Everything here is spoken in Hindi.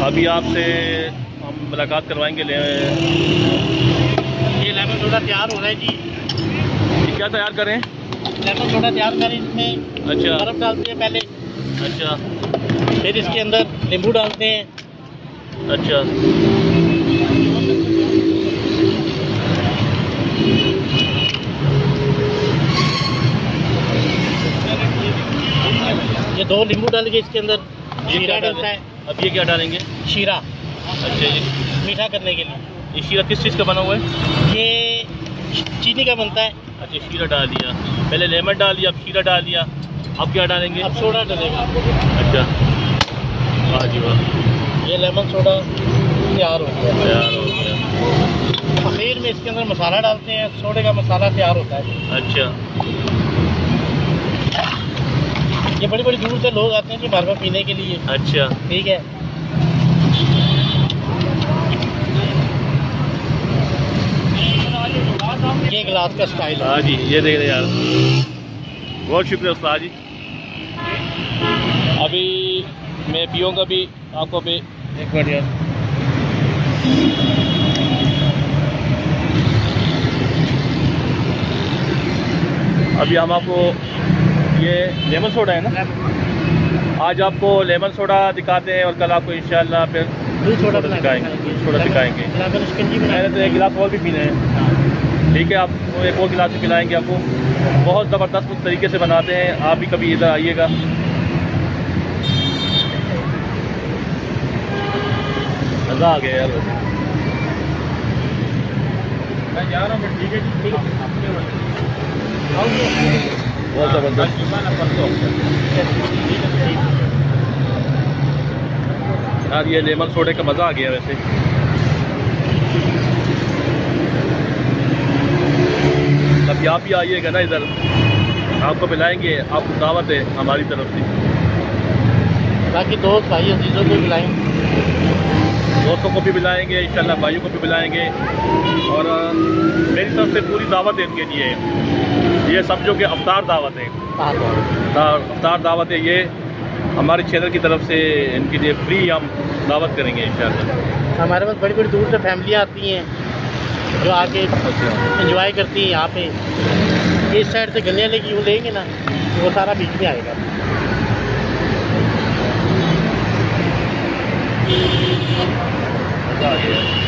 अभी आपसे हम मुलाकात करवाएंगे। ये लेमन सोडा तैयार हो रहा है जी। क्या तैयार करें? लेमन सोडा तैयार करें, इसमें अच्छा, बर्फ़ डालते हैं पहले। अच्छा, फिर इसके अंदर नींबू डालते हैं। अच्छा, ये 2 नींबू डाल के इसके अंदर शीरा डलता है। अब ये क्या डालेंगे? शीरा। अच्छा, ये मीठा करने के लिए। ये शीरा किस चीज़ का बना हुआ है? ये चीनी का बनता है। अच्छा, शीरा डाल दिया, पहले लेमन डाल दिया, अब शीरा डाल दिया, अब क्या डालेंगे? अब सोडा डलेगा। अच्छा, वाह जी वाह, ये लेमन सोडा तैयार हो गया। तैयार हो गया। आखिर में इसके अंदर मसाला डालते हैं, सोडे का मसाला तैयार होता है। अच्छा, ये बड़ी बड़ी दूर से लोग आते हैं जी बर्फ़ पीने के लिए। अच्छा, ठीक है। ये गिलास का स्टाइल है। हाँ जी, ये देख रहे यार, बहुत शुक्रिया उस्ताद जी। अभी मैं पीऊँगा भी आपको भी एक मिनट यार। अभी हम आपको ये लेमन सोडा है ना, आज आपको लेमन सोडा दिखाते हैं और कल आपको इंशाल्लाह फिर दूध सोडा दिखाएंगे, दूध सोडा दिखाएंगे। मैंने तो एक गिलास और भी पीना है, ठीक है, आपको एक और गिलास भी पिलाएंगे आपको। बहुत ज़बरदस्त तरीके से बनाते हैं, आप भी कभी इधर आइएगा। मज़ा आ गया यार। मैं जा रहा हूँ, ठीक है, ठीक है, बहुत ज़बरदस्त। यार ये लेमन सोडे का मज़ा आ गया वैसे। अब आप भी आइएगा ना इधर, आपको पिलाएंगे, आपको दावत है हमारी तरफ से। बाकी दोस्त भाई अजीज़ों को पिलाएंगे, दोस्तों को भी पिलाएंगे इंशाल्लाह, भाइयों को भी पिलाएंगे। और मेरी तरफ से पूरी दावत है इनके लिए। ये समझो कि अफ्तार दावत है, अफ्तार दावत है। ये हमारे चैनल की तरफ से इनके लिए फ्री हम दावत करेंगे इंशाल्लाह। हमारे पास बड़ी बड़ी दूर से फैमिलियाँ आती हैं जो आके एंजॉय करती हैं यहाँ पे। इस साइड से गलियाँ लेगी वो लेंगे ना, वो सारा बीच में आएगा। मज़ा आ गया।